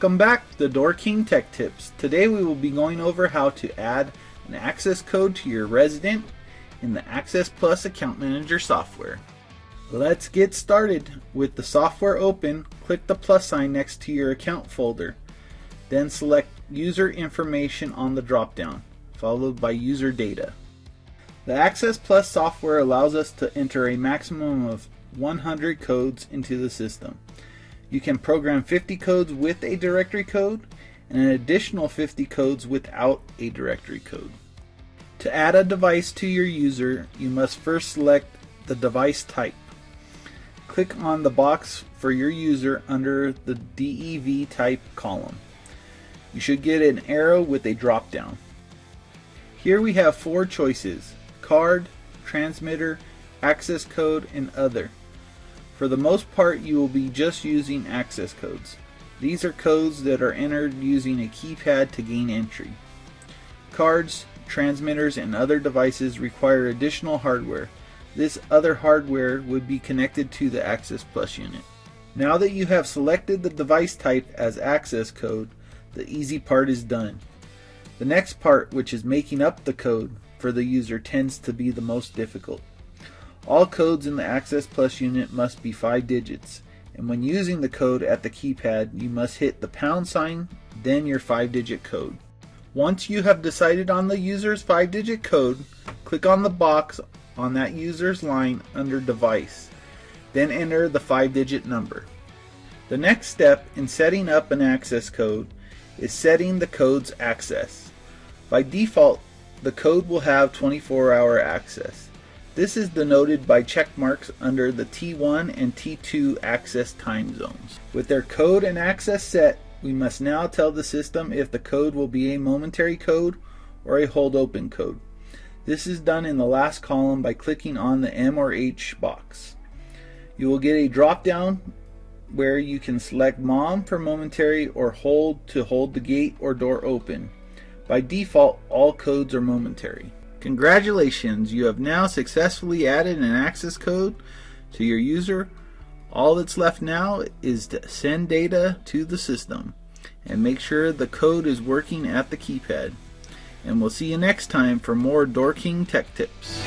Welcome back to DoorKing Tech Tips. Today we will be going over how to add an access code to your resident in the Access Plus Account Manager software. Let's get started. With the software open, click the plus sign next to your account folder. Then select User Information on the drop-down, followed by User Data. The Access Plus software allows us to enter a maximum of 100 codes into the system. You can program 50 codes with a directory code and an additional 50 codes without a directory code. To add a device to your user, you must first select the device type. Click on the box for your user under the DEV type column. You should get an arrow with a drop down. Here we have 4 choices: card, transmitter, access code, and other. For the most part, you will be just using access codes. These are codes that are entered using a keypad to gain entry. Cards, transmitters, and other devices require additional hardware. This other hardware would be connected to the Access Plus unit. Now that you have selected the device type as access code, the easy part is done. The next part, which is making up the code for the user, tends to be the most difficult. All codes in the Access Plus unit must be 5 digits, and when using the code at the keypad, you must hit the pound sign, then your 5-digit code. Once you have decided on the user's 5-digit code, click on the box on that user's line under Device, then enter the 5-digit number. The next step in setting up an access code is setting the code's access. By default, the code will have 24-hour access. This is denoted by check marks under the T1 and T2 access time zones. With their code and access set, we must now tell the system if the code will be a momentary code or a hold open code. This is done in the last column by clicking on the M or H box. You will get a drop down where you can select MOM for momentary or hold to hold the gate or door open. By default, all codes are momentary. Congratulations, you have now successfully added an access code to your user. All that's left now is to send data to the system and make sure the code is working at the keypad. And we'll see you next time for more DoorKing Tech Tips.